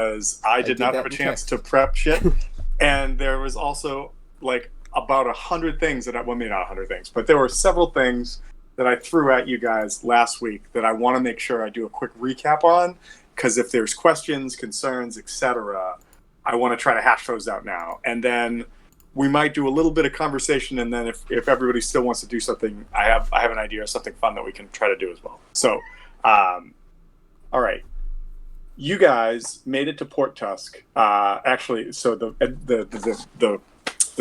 because I did not have a in chance text. to prep shit. And there was also like about 100 things that well, maybe not 100 things, but there were several things that I threw at you guys last week that I want to make sure I do a quick recap on, because if there's questions, concerns, etc., I want to try to hash those out now. And then we might do a little bit of conversation, and then if everybody still wants to do something, I have an idea of something fun that we can try to do as well. So, all right, you guys made it to Port Tusk. Actually, so the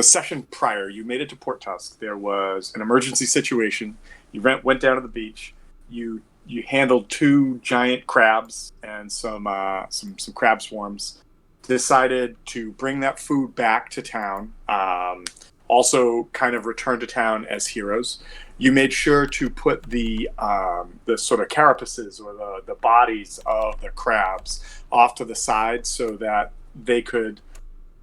session prior, you made it to Port Tusk. There was an emergency situation. You went down to the beach. You handled two giant crabs and some crab swarms. Decided to bring that food back to town. Also, kind of return to town as heroes. You made sure to put the sort of carapaces or the bodies of the crabs off to the side so that they could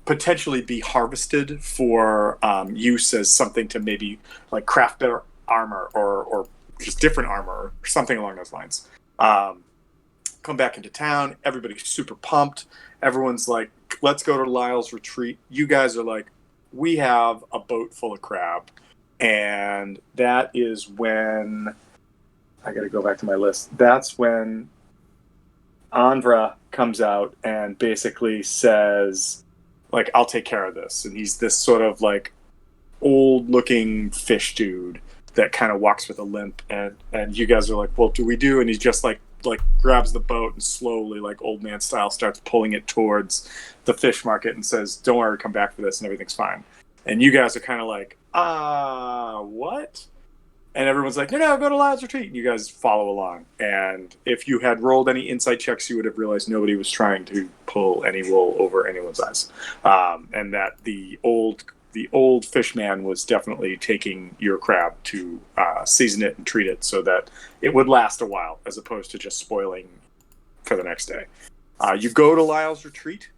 potentially be harvested for use as something to maybe like craft better armor or just different armor or something along those lines. Come back into town. Everybody's super pumped. Everyone's like, let's go to Lyle's retreat. You guys are like, we have a boat full of crab. And that is when I got to go back to my list. That's when Anvra comes out and basically says, like, I'll take care of this. And he's this sort of like old looking fish dude that kind of walks with a limp. And you guys are like, well, do we do? And he's just like grabs the boat and slowly, like old man style, starts pulling it towards the fish market and says, don't worry, come back for this and everything's fine. And you guys are kind of like, what? And everyone's like, no, go to Lyle's retreat. And you guys follow along. And if you had rolled any insight checks, you would have realized nobody was trying to pull any wool over anyone's eyes. And that the old fish man was definitely taking your crab to season it and treat it so that it would last a while, as opposed to just spoiling for the next day. You go to Lyle's retreat.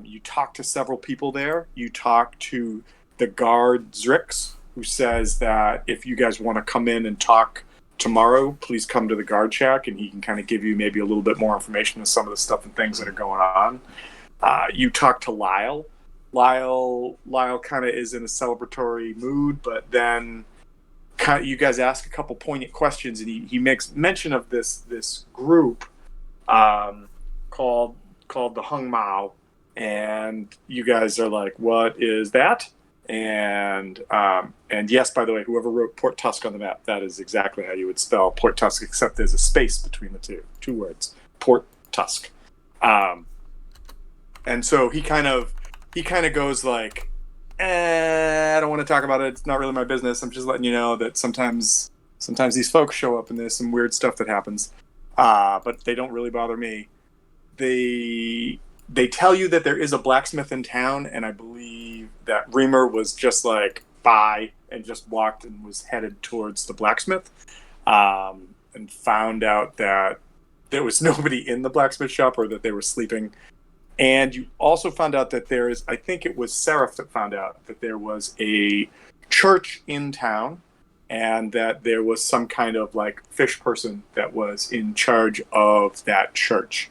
You talk to several people there. You talk to the guard Zrix, who says that if you guys want to come in and talk tomorrow, please come to the guard shack, and he can kind of give you maybe a little bit more information on some of the stuff and things that are going on. You talk to Lyle. Lyle kind of is in a celebratory mood, but then you guys ask a couple poignant questions, and he makes mention of this group called the Hung Mao, and you guys are like, what is that? And yes, by the way, whoever wrote Port Tusk on the map, that is exactly how you would spell Port Tusk, except there's a space between the two words, Port Tusk. And so he kind of goes like, I don't want to talk about it. It's not really my business. I'm just letting you know that sometimes these folks show up and there's some weird stuff that happens, but they don't really bother me. They tell you that there is a blacksmith in town, and I believe that Reamer was just like, bye, and just walked and was headed towards the blacksmith, and found out that there was nobody in the blacksmith shop, or that they were sleeping. And you also found out that there is, I think it was Seraph that found out that there was a church in town, and that there was some kind of like fish person that was in charge of that church.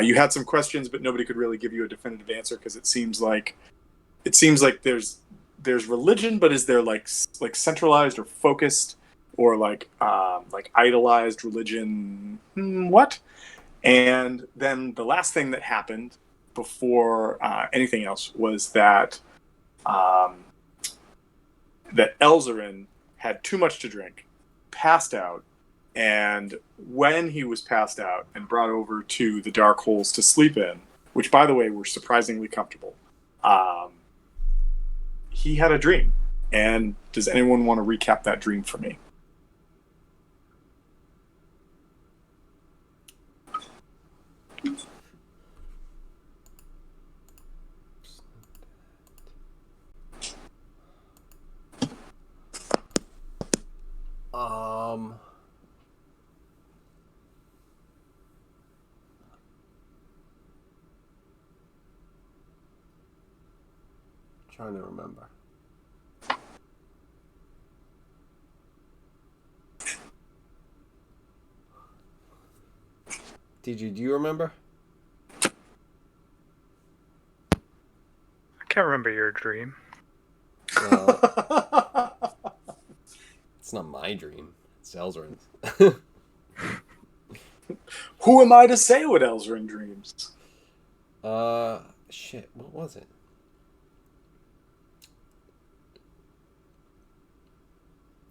You had some questions, but nobody could really give you a definitive answer, because it seems like there's religion, but is there like centralized or focused or like idolized religion? What? And then the last thing that happened before anything else was that that Elzarin had too much to drink, passed out, and when he was passed out and brought over to the dark holes to sleep in, which, by the way, were surprisingly comfortable, he had a dream. And does anyone want to recap that dream for me? Um, Trying to remember. DG, do you remember? Can't remember your dream. Well, it's not my dream. It's Elzerin's. Who am I to say what Elzerin dreams? Shit. What was it?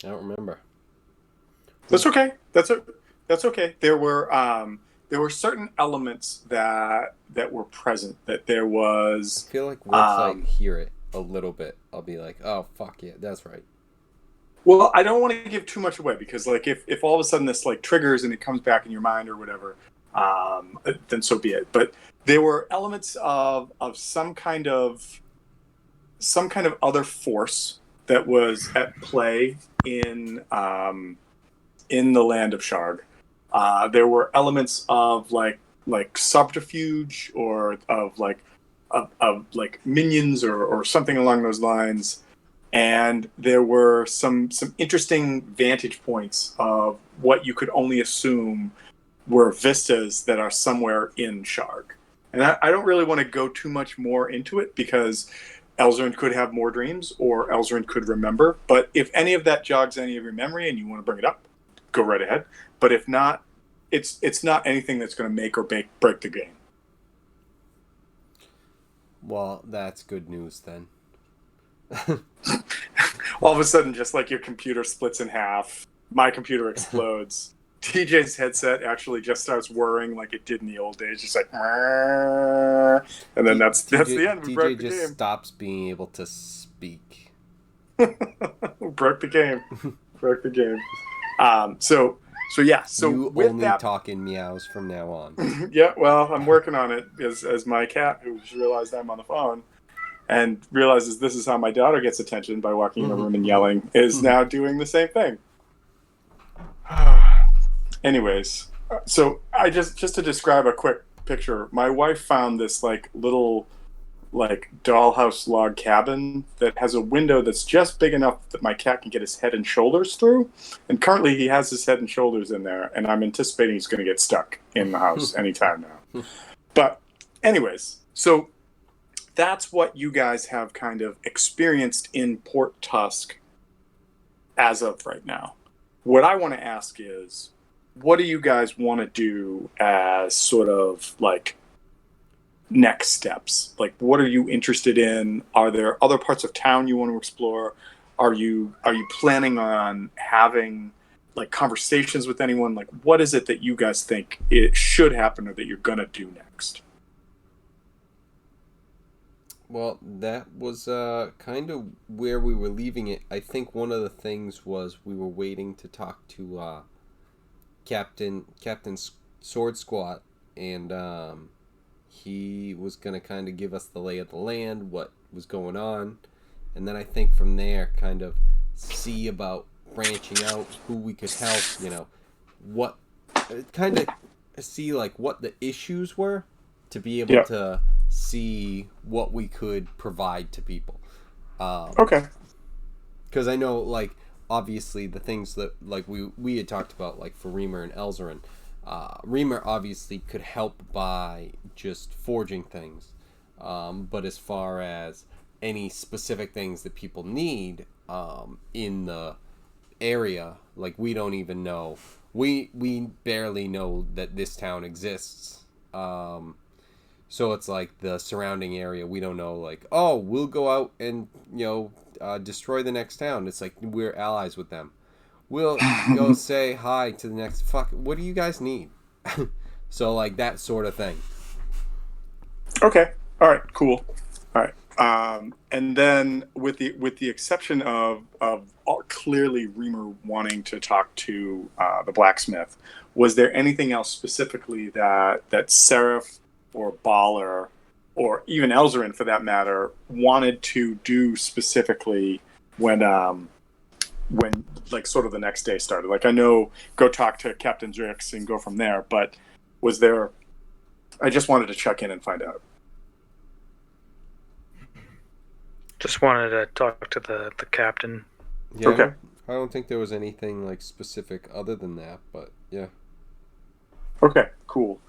I don't remember. That's okay. That's okay. There were certain elements that were present. That there I was. feel like once I hear it a little bit, I'll be like, oh, fuck yeah, that's right. Well, I don't want to give too much away because, like, if all of a sudden this like triggers and it comes back in your mind or whatever, then so be it. But there were elements of some kind of other force that was at play in the land of Sharg. There were elements of like subterfuge or of like minions or something along those lines. And there were some interesting vantage points of what you could only assume were vistas that are somewhere in Sharg. And I don't really want to go too much more into it because Elzerin could have more dreams or Elzerin could remember. But if any of that jogs any of your memory and you want to bring it up, go right ahead. But if not, it's not anything that's going to make or break the game. Well, that's good news then. All of a sudden, just like your computer splits in half, my computer explodes. TJ's headset actually just starts whirring like it did in the old days, just like, and then that's the end. We broke the just game. Stops being able to speak. Broke the game. Broke the game. So yeah. So you with only that, talk in meows from now on. yeah. Well, I'm working on it as my cat, who realized I'm on the phone and realizes this is how my daughter gets attention by walking in a room and yelling, is now doing the same thing. Anyways, so I just to describe a quick picture, my wife found this like little like dollhouse log cabin that has a window that's just big enough that my cat can get his head and shoulders through. And currently he has his head and shoulders in there, and I'm anticipating he's going to get stuck in the house anytime now. But anyways, so that's what you guys have kind of experienced in Port Tusk as of right now. What I want to ask is, what do you guys want to do as sort of like next steps? Like, what are you interested in? Are there other parts of town you want to explore? Are you planning on having like conversations with anyone? Like, what is it that you guys think it should happen or that you're gonna do next? Well, that was kind of where we were leaving it. I think one of the things was we were waiting to talk to Captain Sword Squat, and he was going to kind of give us the lay of the land, what was going on, and then I think from there kind of see about branching out, who we could help, you know, what kind of see like what the issues were to be able to see what we could provide to people. Okay. Because I know, like, obviously the things that like we had talked about, like for Reamer and Elzerin, Reamer obviously could help by just forging things, but as far as any specific things that people need in the area, like we don't even know. We barely know that this town exists. So it's like the surrounding area, we don't know, like, oh, we'll go out and, you know, destroy the next town. It's like we're allies with them. We'll go say hi to the next what do you guys need? So like that sort of thing. Okay. All right. Cool. All right. And then with the exception of clearly Reamer wanting to talk to the blacksmith, was there anything else specifically that Seraph or Baller, or even Elzerin for that matter, wanted to do specifically when like sort of the next day started? Like, I know go talk to Captain Drix and go from there, but was there? I just wanted to check in and find out. Just wanted to talk to the captain. Yeah, okay. I don't think there was anything like specific other than that, but yeah. Okay, cool.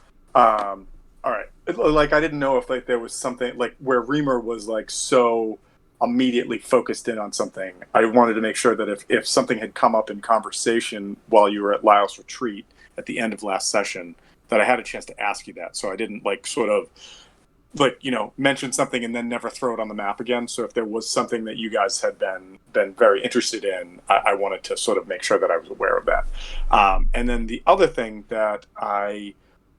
All right. Like I didn't know if like there was something like where Reamer was like so immediately focused in on something. I wanted to make sure that if something had come up in conversation while you were at Lyle's retreat at the end of last session, that I had a chance to ask you that. So I didn't like sort of like, mention something and then never throw it on the map again. So if there was something that you guys had been very interested in, I wanted to sort of make sure that I was aware of that. And then the other thing that I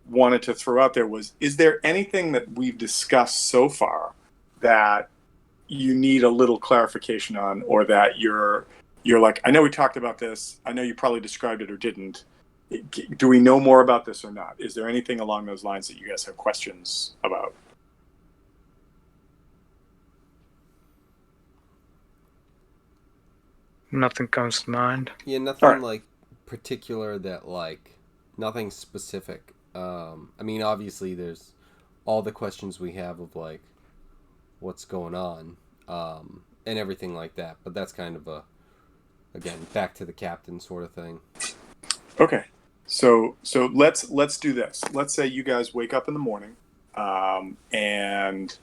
wanted to throw out there was, is there anything that we've discussed so far that you need a little clarification on, or that you're like, I know we talked about this, I know you probably described it or didn't. Do we know more about this or not? Is there anything along those lines that you guys have questions about? Nothing comes to mind. Yeah, nothing Alright. like particular that like nothing specific. I mean, obviously, there's all the questions we have of like what's going on, and everything like that. But that's kind of again back to the captain sort of thing. Okay, so let's do this. Let's say you guys wake up in the morning, and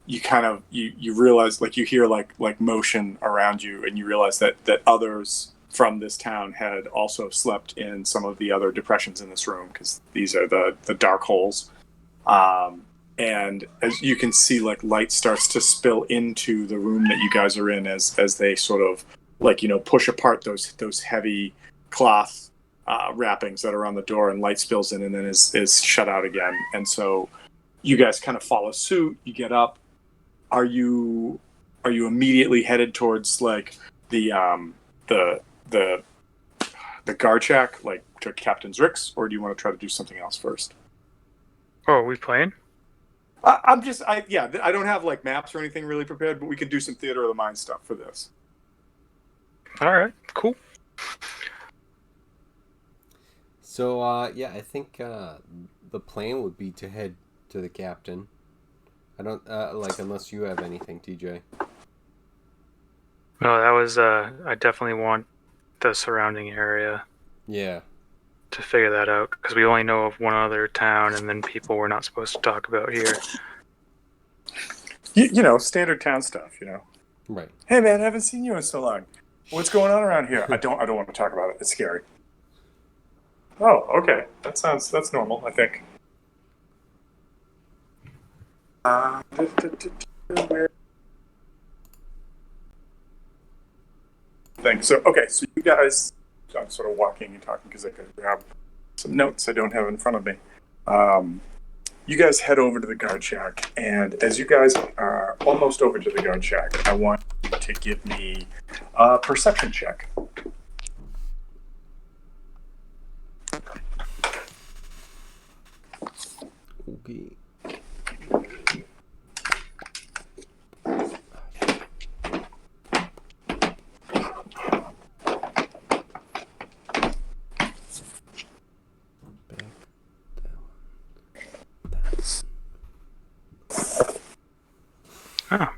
you kind of you realize, like, you hear like motion around you, and you realize that others from this town had also slept in some of the other depressions in this room, because these are the dark holes. And as you can see, like, light starts to spill into the room that you guys are in as they sort of like push apart those heavy cloth wrappings that are on the door, and light spills in and then is shut out again. And so you guys kind of follow suit. You get up. Are you immediately headed towards like the guard shack, like to Captain Zrix, or do you want to try to do something else first? Oh, are we playing? I don't have like maps or anything really prepared, but we could do some theater of the mind stuff for this. All right, cool. So I think the plan would be to head to the captain. I don't like unless you have anything, TJ. No, that was I definitely want the surrounding area Yeah. to figure that out, because we only know of one other town, and then people we're not supposed to talk about here. Standard town stuff. Right. Hey man, I haven't seen you in so long. What's going on around here? I don't want to talk about it. It's scary. Oh, okay. That's normal, I think. So you guys, I'm sort of walking and talking because I could grab some notes I don't have in front of me. You guys head over to the guard shack, and as you guys are almost over to the guard shack, I want you to give me a perception check. Okay. Oh.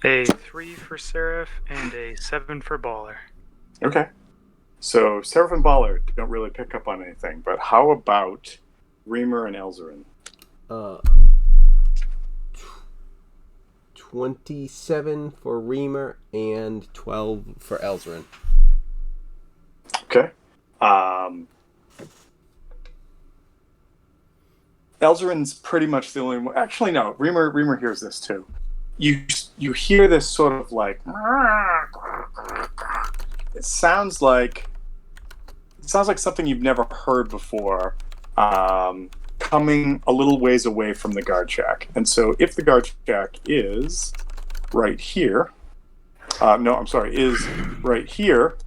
A 3 for Seraph and a 7 for Baller. Okay. So Seraph and Baller don't really pick up on anything, but how about Reamer and Elzarin? 27 for Reamer and 12 for Elzarin. Okay. Elzarin's pretty much the only one. Actually, no. Reamer hears this too. You hear this sort of like. It sounds like something you've never heard before, coming a little ways away from the guard shack. And so, if the guard shack is right here, is right here,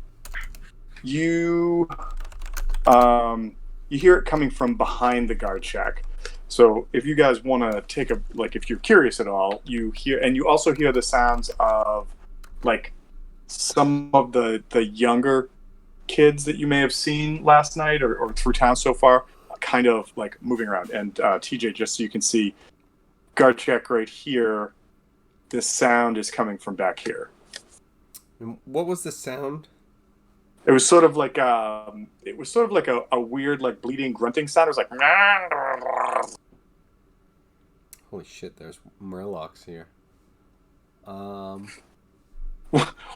you hear it coming from behind the guard shack. So if you guys want to take if you're curious at all, you hear, and you also hear the sounds of like some of the younger kids that you may have seen last night or through town so far, kind of like moving around. And TJ, just so you can see, guard check right here, this sound is coming from back here. And what was the sound? It was sort of like a weird like bleeding grunting sound. It was like Holy shit! There's Murlocs here.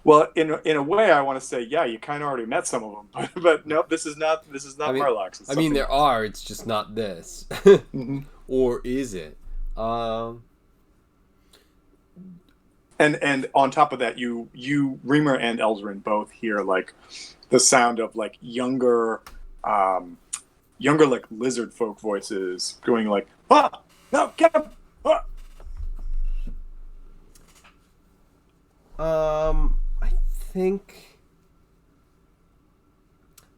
Well, in a way, I want to say, yeah, you kind of already met some of them, but nope, this is not Murlocs. It's I mean, something there else. are. It's just not this, Mm-hmm. or is it? And on top of that, you Reamer and Eldarin both hear like the sound of like younger like lizard folk voices going like, ah, no, get him. Ah. I think.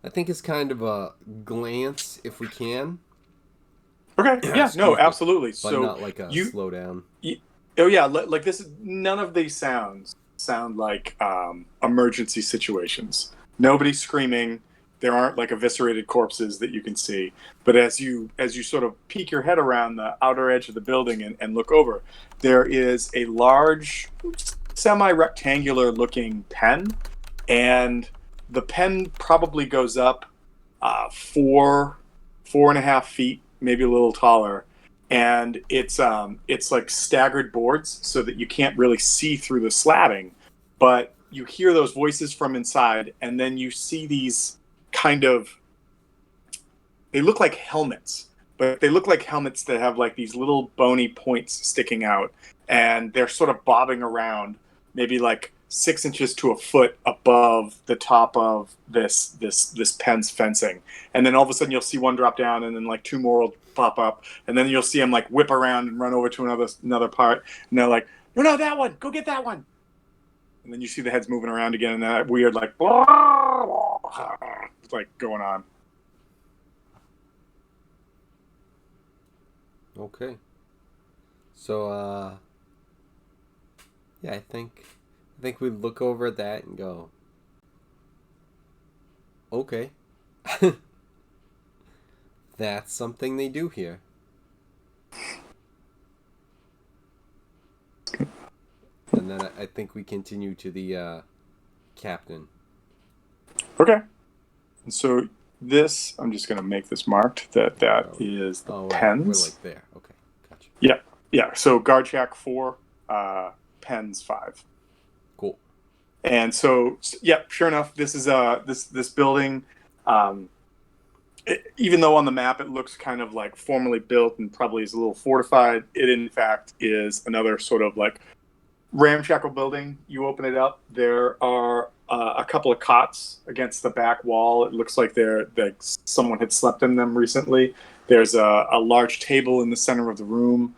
I think it's kind of a glance, if we can. Okay, yeah, Excuse no, me. absolutely. But So not like a you, slow down. oh yeah, like this is none of these sounds sound like emergency situations. Nobody's screaming. There aren't like eviscerated corpses that you can see. But as you sort of peek your head around the outer edge of the building and look over, there is a large, semi-rectangular looking pen, and the pen probably goes up 4.5 feet, maybe a little taller, and it's like staggered boards so that you can't really see through the slabbing, but you hear those voices from inside, and then you see these kind of, they look like helmets, but they look like helmets that have like these little bony points sticking out, and they're sort of bobbing around, maybe like 6 inches to a foot above the top of this pen's fencing. And then all of a sudden you'll see one drop down, and then like two more will pop up, and then you'll see them like whip around and run over to another part, and they're like, no, that one, go get that one. And then you see the heads moving around again, and that weird like like going on. Okay. So, yeah, I think we look over at that and go, okay. That's something they do here. And then I think we continue to the captain. Okay. And so this, I'm just going to make this marked that is the pens. We're like there. Okay, gotcha. Yeah. So guard shack 4, pens 5. Cool. And so, yeah, sure enough, this is this building. Even though on the map it looks kind of like formally built and probably is a little fortified, it in fact is another sort of like ramshackle building. You open it up, there are a couple of cots against the back wall. It looks like someone had slept in them recently. There's a large table in the center of the room,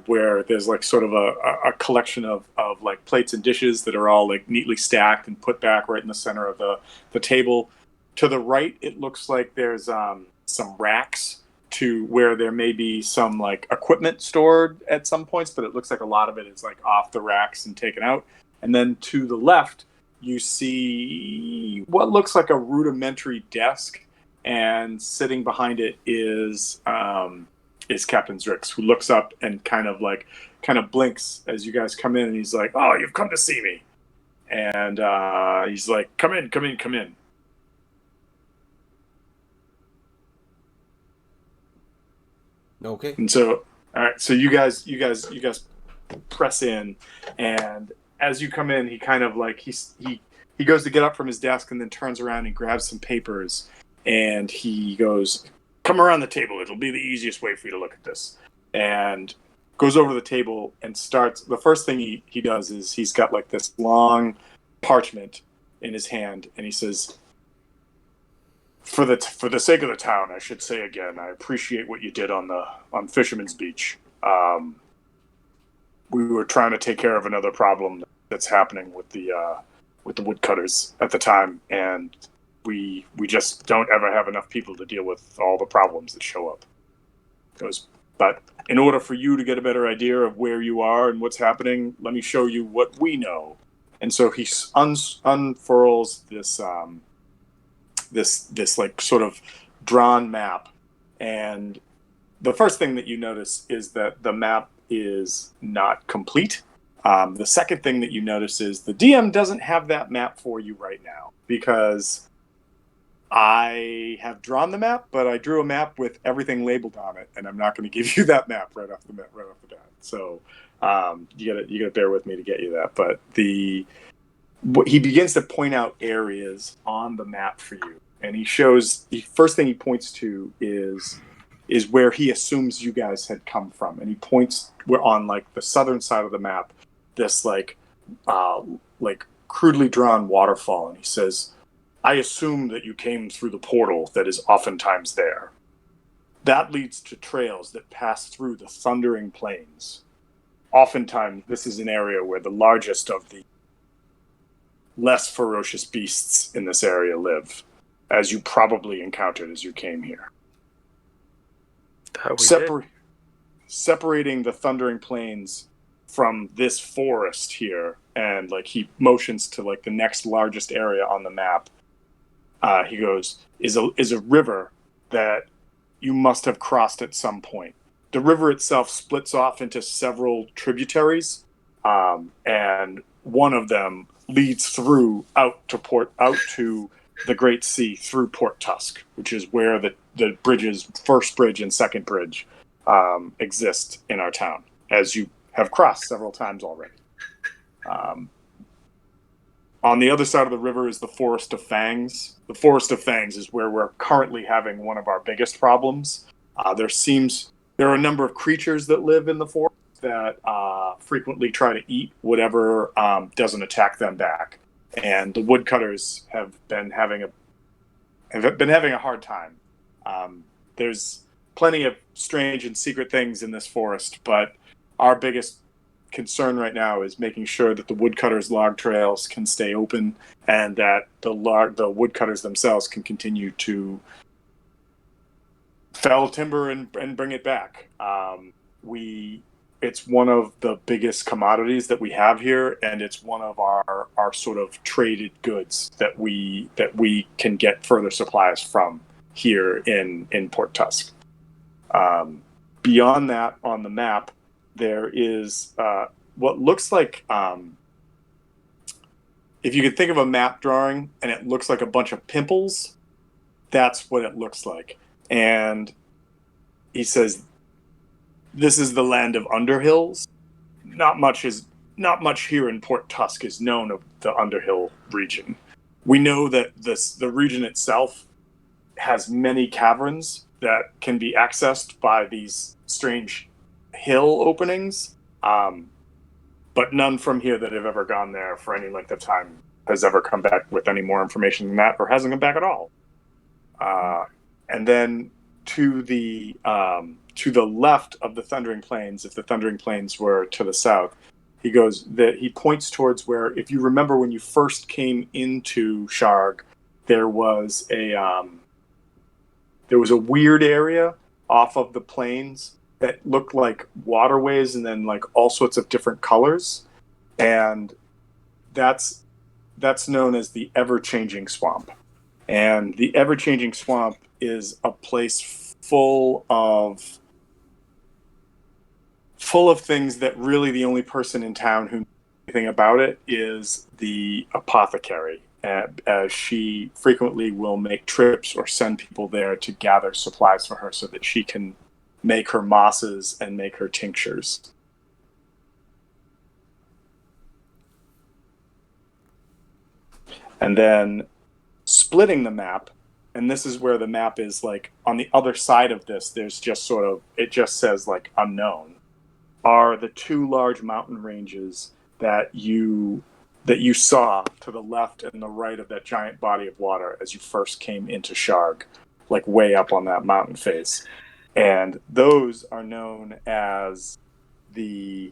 where there's like sort of a collection of like plates and dishes that are all like neatly stacked and put back right in the center of the table. To the right, it looks like there's some racks to where there may be some like equipment stored at some points, but it looks like a lot of it is like off the racks and taken out. And then to the left, you see what looks like a rudimentary desk, and sitting behind it is Captain Zrix, who looks up and kind of blinks as you guys come in, and he's like, "Oh, you've come to see me," and he's like, "Come in." Okay. And so, all right, so you guys press in, and as you come in, he kind of like he goes to get up from his desk, and then turns around and grabs some papers, and he goes, "Come around the table. It'll be the easiest way for you to look at this." And goes over to the table and starts. The first thing he does is he's got like this long parchment in his hand, and he says, For the sake of the town, I should say again, I appreciate what you did on Fisherman's Beach. We were trying to take care of another problem that's happening with the woodcutters at the time, and we just don't ever have enough people to deal with all the problems that show up. But in order for you to get a better idea of where you are and what's happening, let me show you what we know. And so he unfurls this like sort of drawn map, and the first thing that you notice is that the map is not complete. The second thing that you notice is the DM doesn't have that map for you right now, because I have drawn the map, but I drew a map with everything labeled on it, and I'm not going to give you that map right off the bat. So you gotta bear with me to get you that. But he begins to point out areas on the map for you, and he shows the first thing he points to is where he assumes you guys had come from, and he points we're on like the southern side of the map, this like crudely drawn waterfall, and he says, I assume that you came through the portal that is oftentimes there. That leads to trails that pass through the Thundering Plains. Oftentimes, this is an area where the largest of the less ferocious beasts in this area live, as you probably encountered as you came here. Separating the Thundering Plains from this forest here, and like he motions to like the next largest area on the map. He goes, is a river that you must have crossed at some point. The river itself splits off into several tributaries, and one of them leads through out to the Great Sea through Port Tusk, which is where the bridges, first bridge and second bridge, exist in our town, as you have crossed several times already. On the other side of the river is the Forest of Fangs. The Forest of Fangs is where we're currently having one of our biggest problems. There are a number of creatures that live in the forest that frequently try to eat whatever doesn't attack them back, and the woodcutters have been having a hard time. There's plenty of strange and secret things in this forest, but our biggest concern right now is making sure that the woodcutters' log trails can stay open, and that the woodcutters themselves can continue to fell timber and bring it back. It's one of the biggest commodities that we have here, and it's one of our sort of traded goods that we can get further supplies from here in Port Tusk. Beyond that, on the map, there is what looks like, if you could think of a map drawing and it looks like a bunch of pimples, that's what it looks like. And he says, this is the land of Underhills. Not much here in Port Tusk is known of the Underhill region. We know that the region itself has many caverns that can be accessed by these strange hill openings, but none from here that have ever gone there for any length of time has ever come back with any more information than that, or hasn't come back at all. And then to the left of the Thundering Plains, if the Thundering Plains were to the south, he points towards where, if you remember when you first came into Sharg, there was a weird area off of the plains that looked like waterways and then like all sorts of different colors, and that's known as the Ever-Changing Swamp. And the Ever-Changing Swamp is a place full of things that really the only person in town who knows anything about it is the apothecary, as she frequently will make trips or send people there to gather supplies for her so that she can make her mosses and make her tinctures. And then splitting the map, and this is where the map is like on the other side of this, there's just sort of, it just says like unknown, are the two large mountain ranges that you saw to the left and the right of that giant body of water as you first came into Sharg, like way up on that mountain face. And those are known as the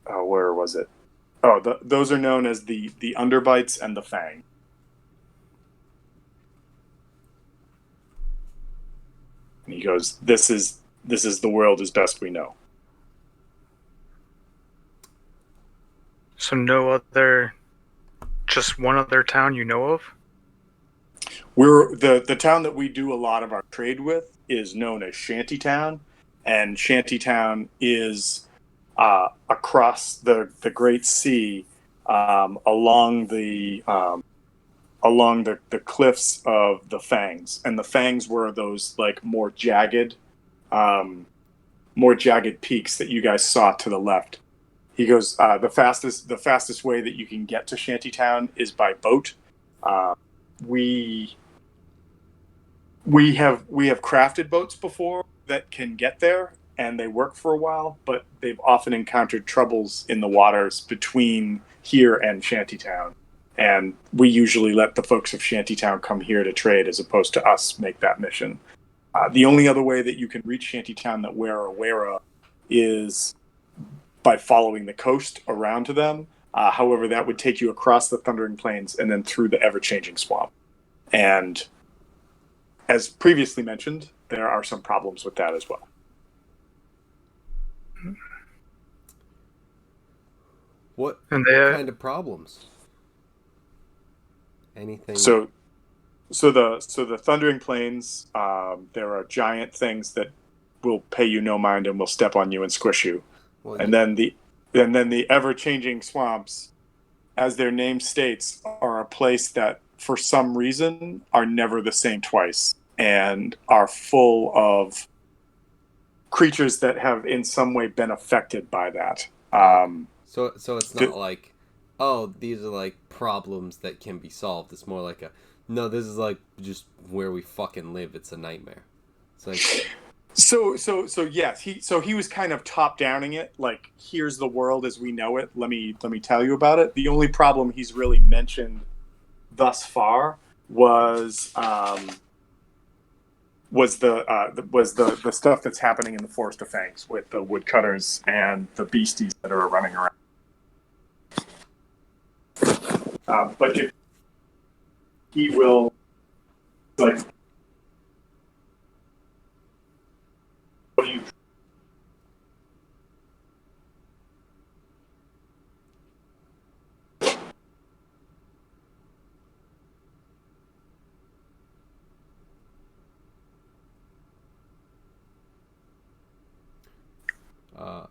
where was it? Those are known as the Underbites and the Fang. And he goes, This is the world as best we know. So just one other town you know of? We're the town that we do a lot of our trade with is known as Shantytown, and Shantytown is across the Great Sea, along the along the cliffs of the Fangs, and the Fangs were those like more jagged peaks that you guys saw to the left. He goes, the fastest way that you can get to Shantytown is by boat. We have crafted boats before that can get there, and they work for a while, but they've often encountered troubles in the waters between here and Shantytown. And we usually let the folks of Shantytown come here to trade as opposed to us make that mission. The only other way that you can reach Shantytown that we're aware of is by following the coast around to them. However, that would take you across the Thundering Plains and then through the ever-changing swamp. And as previously mentioned, there are some problems with that as well. What kind of problems? Anything? So the Thundering Plains, there are giant things that will pay you no mind and will step on you and squish you. Well, and then the ever-changing swamps, as their name states, are a place that for some reason are never the same twice and are full of creatures that have in some way been affected by that. So it's not like, oh, these are like problems that can be solved. It's more like no, this is like just where we fucking live. It's a nightmare. It's like so yes, he was kind of top downing it, like here's the world as we know it. Let me tell you about it. The only problem he's really mentioned thus far was the stuff that's happening in the Forest of Fangs with the woodcutters and the beasties that are running around. But he will like. What do you? I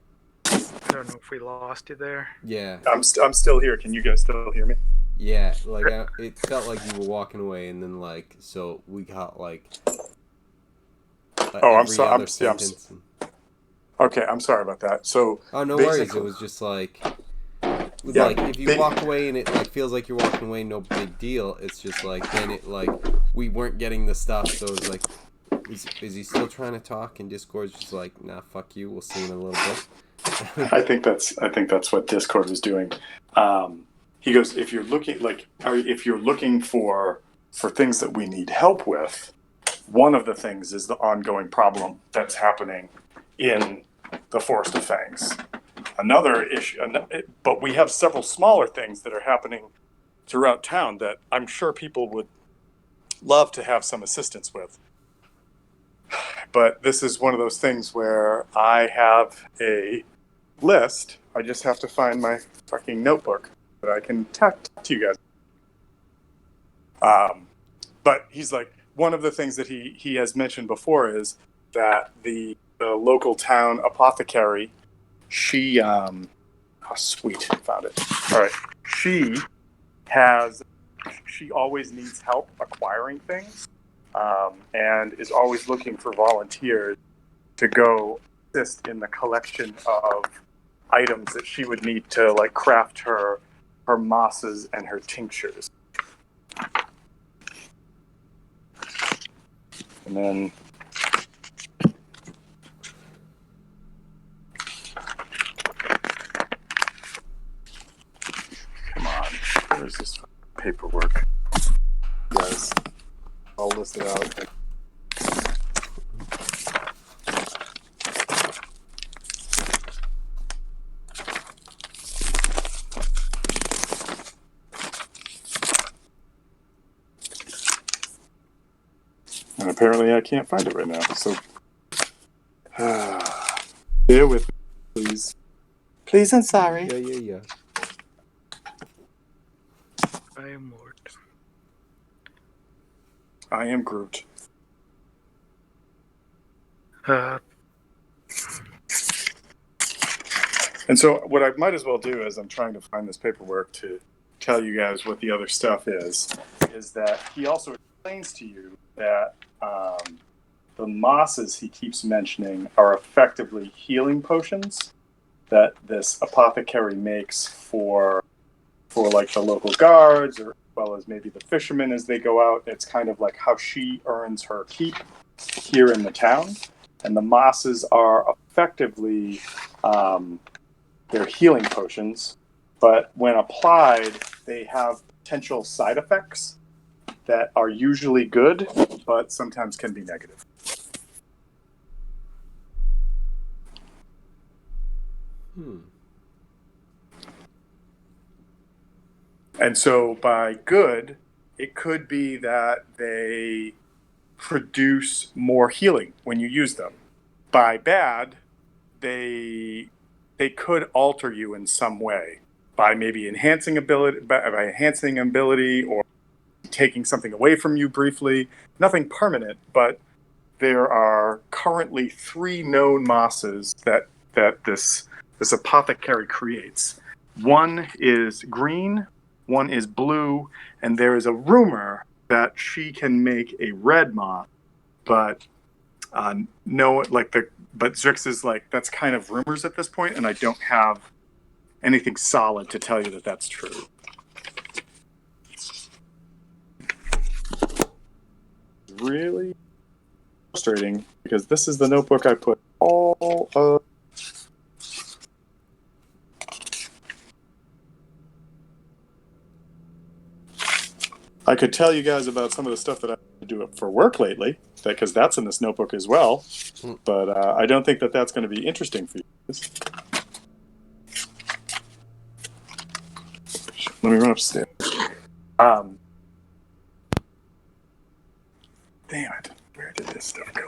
don't know if we lost you there. Yeah. I'm still here. Can you guys still hear me? Yeah, like it felt like you were walking away, and then like so we got like. I'm sorry. Okay, I'm sorry about that. So. Oh, no worries. It was just like. Like if you walk away and it like feels like you're walking away, no big deal. It's just like then it like we weren't getting the stuff, so it was like, is he still trying to talk? And Discord's just like, nah, fuck you. We'll see you in a little bit. I think that's what Discord was doing. He goes, if you're looking for things that we need help with, one of the things is the ongoing problem that's happening in the Forest of Fangs. Another issue, but we have several smaller things that are happening throughout town that I'm sure people would love to have some assistance with. But this is one of those things where I have a list. I just have to find my fucking notebook that I can talk to you guys. But he's like, one of the things that he has mentioned before is that the local town apothecary, she sweet, found it. All right. She always needs help acquiring things, and is always looking for volunteers to go assist in the collection of items that she would need to like craft her mosses and her tinctures. And then come on, where's this paperwork? Guys, I'll list it out. And apparently I can't find it right now, so bear with me, please. Please and sorry. Yeah. I am Lord. I am Groot. And so what I might as well do is I'm trying to find this paperwork to tell you guys what the other stuff is. is that he also explains to you that the mosses he keeps mentioning are effectively healing potions that this apothecary makes for like the local guards, or as well as maybe the fishermen as they go out. It's kind of like how she earns her keep here in the town. And the mosses are effectively they're healing potions, but when applied, they have potential side effects that are usually good, but sometimes can be negative. And so by good, it could be that they produce more healing when you use them. By bad, they could alter you in some way by maybe enhancing ability or taking something away from you briefly. Nothing permanent, but there are currently 3 known mosses that this apothecary creates. One is green, one is blue, and there is a rumor that she can make a red moss, but but Zrix is like, that's kind of rumors at this point, and I don't have anything solid to tell you that that's true. Really frustrating, because this is the notebook I put all of. I could tell you guys about some of the stuff that I do for work lately, because that's in this notebook as well. But I don't think that that's going to be interesting for you. Let me run upstairs. Damn it. Where did this stuff go?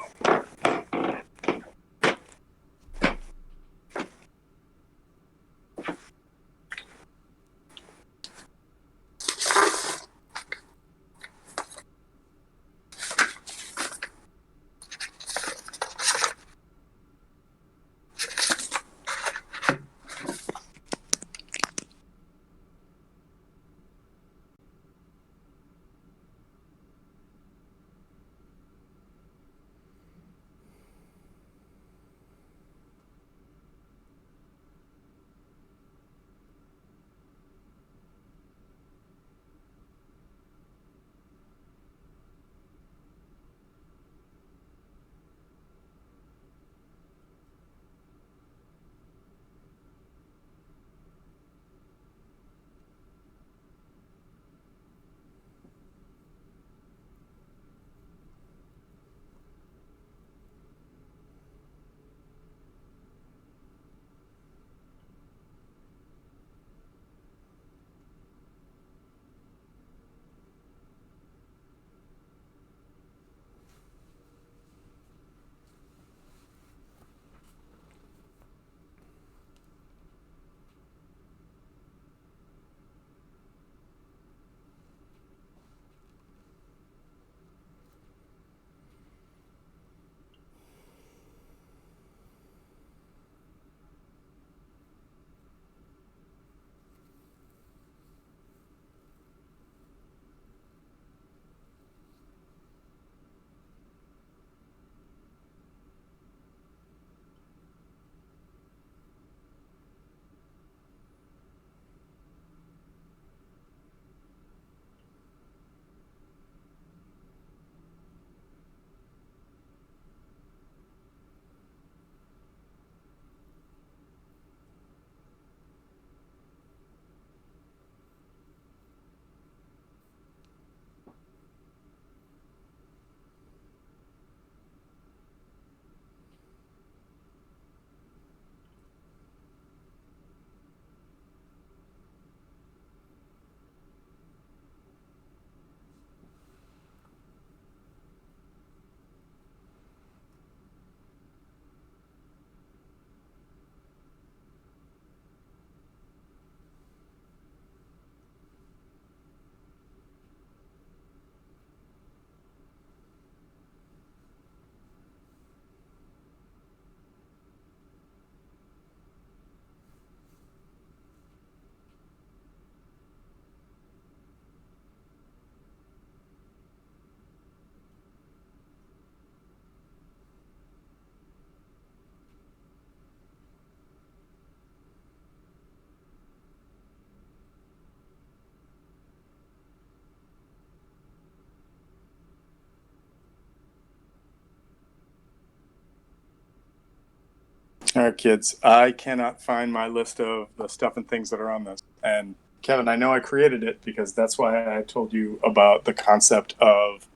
All right, kids. I cannot find my list of the stuff and things that are on this. And Kevin, I know I created it because that's why I told you about the concept of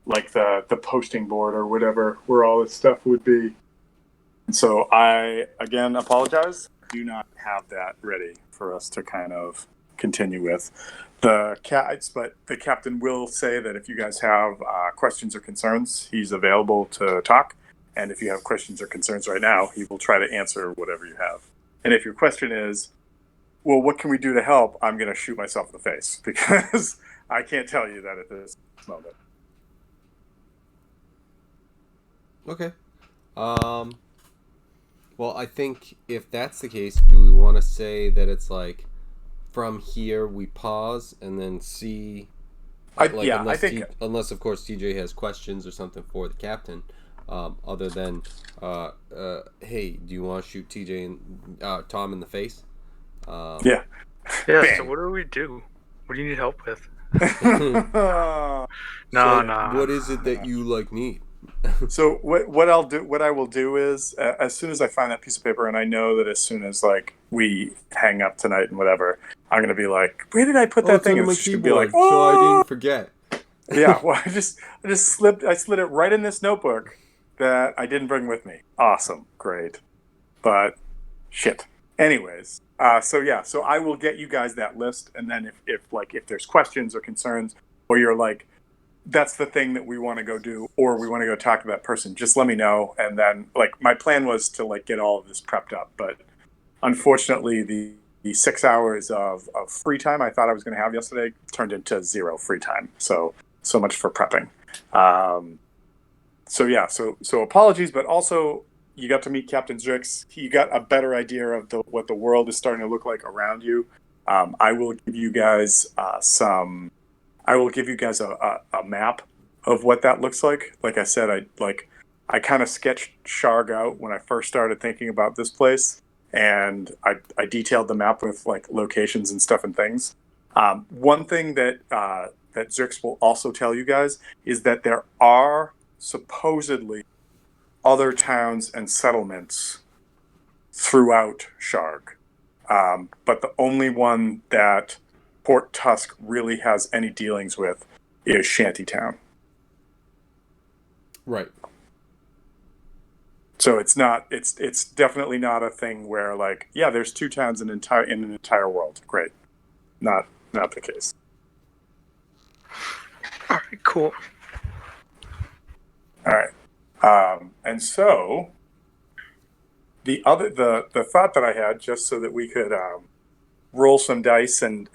like the posting board or whatever, where all this stuff would be. And so I again apologize. Do not have that ready for us to kind of continue with the cats, but the captain will say that if you guys have questions or concerns, he's available to talk. And if you have questions or concerns right now, he will try to answer whatever you have. And if your question is, well, what can we do to help? I'm going to shoot myself in the face because I can't tell you that at this moment. Okay. Well, I think if that's the case, do we want to say that it's like from here we pause and then see? I think unless of course TJ has questions or something for the captain, other than, hey, do you want to shoot TJ and Tom in the face? Yeah. Yeah. So what do we do? What do you need help with? So No. what is it that you like need? So what I will do is as soon as I find that piece of paper, and I know that as soon as like we hang up tonight and whatever, I'm gonna be like, where did I put that thing? It's And on it's my just gonna keyboard, be like, so I oh! didn't forget. Yeah, well, I slid it right in this notebook that I didn't bring with me. Awesome, great, but shit. Anyways, so I will get you guys that list, and then if there's questions or concerns, or you're like, that's the thing that we want to go do, or we want to go talk to that person, just let me know. And then like my plan was to like get all of this prepped up, but unfortunately the 6 hours of free time I thought I was going to have yesterday turned into 0 free time. So much for prepping. So apologies, but also you got to meet Captain Drix. You got a better idea of what the world is starting to look like around you. I will give you guys a map of what that looks like. Like I said, I kind of sketched Sharg out when I first started thinking about this place, and I detailed the map with like locations and stuff and things. One thing that Zerx will also tell you guys is that there are supposedly other towns and settlements throughout Sharg, but the only one that Port Tusk really has any dealings with is Shantytown. Right. So it's definitely not a thing where like, yeah, there's 2 towns in an entire world. Great. Not the case. All right, cool. All right. And so the thought that I had, just so that we could roll some dice and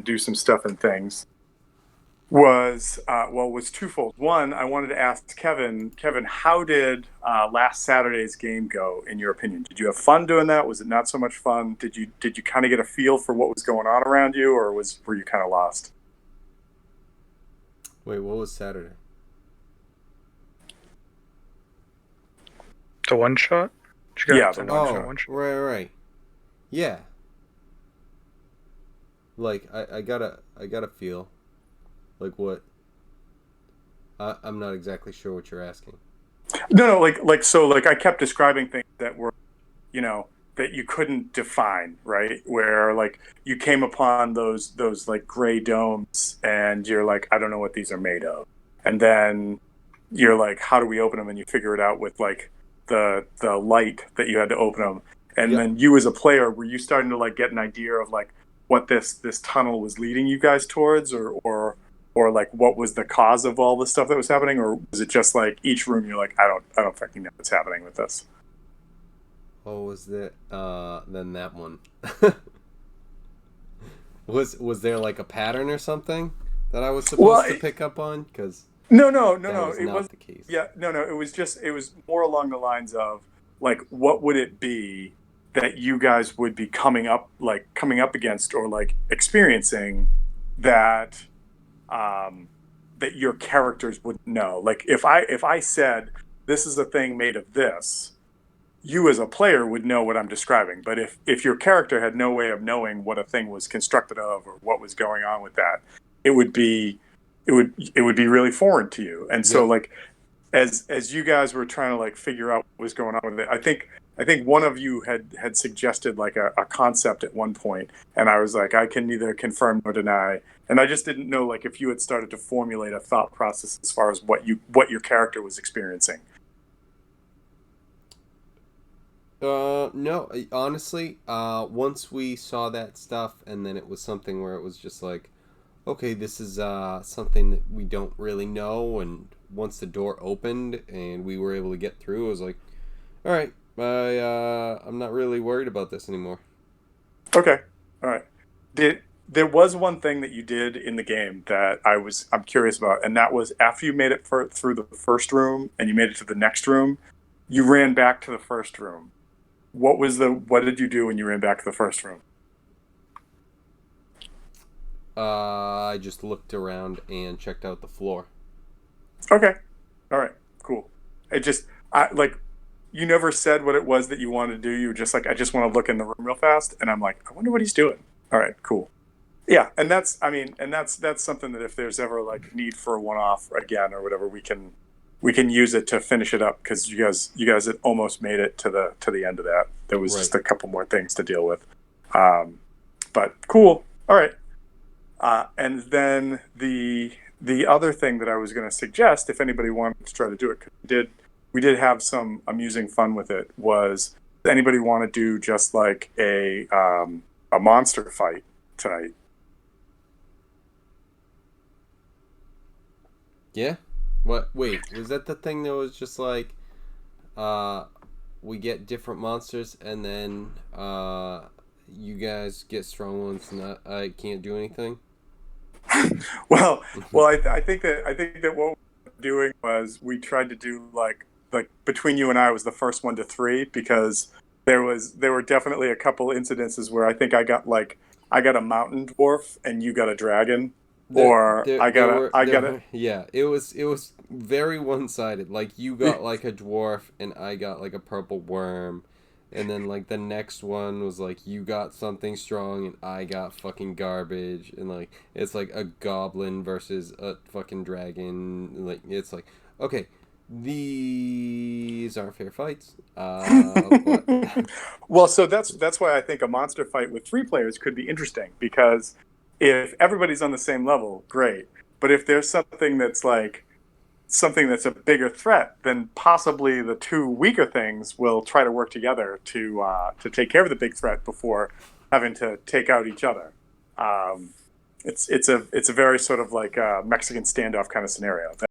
do some stuff and things, was twofold. One, I wanted to ask Kevin, how did last Saturday's game go in your opinion? Did you have fun doing that? Was it not so much fun? Did you kind of get a feel for what was going on around you, or were you kind of lost? Wait, what was Saturday? The one shot? Yeah, the one shot. Right. Yeah. Like I got a feel. Like what? I'm not exactly sure what you're asking. No, like I kept describing things that were, that you couldn't define, right? Where like you came upon those like gray domes, and you're like, I don't know what these are made of, and then you're like, how do we open them? And you figure it out with like the light that you had to open them, and then you as a player, were you starting to like get an idea of like what this tunnel was leading you guys towards, or like what was the cause of all the stuff that was happening, or was it just like each room you're like, I don't fucking know what's happening with this? Oh, was that then that one? was there like a pattern or something that I was supposed to pick up on? Because no, it was the case. Yeah, no, it was more along the lines of like, what would it be that you guys would be coming up against or like experiencing that that your characters wouldn't know. Like if I said this is a thing made of this, you as a player would know what I'm describing. But if your character had no way of knowing what a thing was constructed of or what was going on with that, it would be really foreign to you. And so like as you guys were trying to like figure out what was going on with it, I think I think one of you had suggested like a concept at one point, and I was like, I can neither confirm nor deny. And I just didn't know like if you had started to formulate a thought process as far as what your character was experiencing. No, honestly, once we saw that stuff, and then it was something where it was just like, okay, this is something that we don't really know, and once the door opened and we were able to get through, I was like, all right, I'm not really worried about this anymore. Okay, all right. There was one thing that you did in the game that I'm curious about, and that was after you made it through the first room and you made it to the next room, you ran back to the first room. What did you do when you ran back to the first room? I just looked around and checked out the floor. Okay, all right, cool. It just I like you never said what it was that you wanted to do. You were just like, I just want to look in the room real fast, and I'm like, I wonder what he's doing. All right, cool. Yeah, and that's something that if there's ever like need for a one-off again or whatever, we can use it to finish it up because you guys had almost made it to the end of that. There was just a couple more things to deal with, but cool. All right, and then the other thing that I was going to suggest, if anybody wanted to try to do it, 'cause we did have some amusing fun with it. Was anybody want to do just like a monster fight tonight? Yeah? What? Wait, was that the thing that was just like, uh, we get different monsters and then, you guys get strong ones and I can't do anything? Well, I think that what we were doing was we tried to do like between you and I was the first one to three because there were definitely a couple incidences where I think I got a mountain dwarf and you got a dragon, or Yeah, it was very one-sided. Like, you got like a dwarf and I got like a purple worm. And then like the next one was like you got something strong and I got fucking garbage, and like it's like a goblin versus a fucking dragon. Like, it's like, okay, these aren't fair fights. But Well, so that's why I think a monster fight with three players could be interesting because if everybody's on the same level, great. But if there's something that's a bigger threat, then possibly the two weaker things will try to work together to take care of the big threat before having to take out each other. Um, it's a very sort of like a Mexican standoff kind of scenario.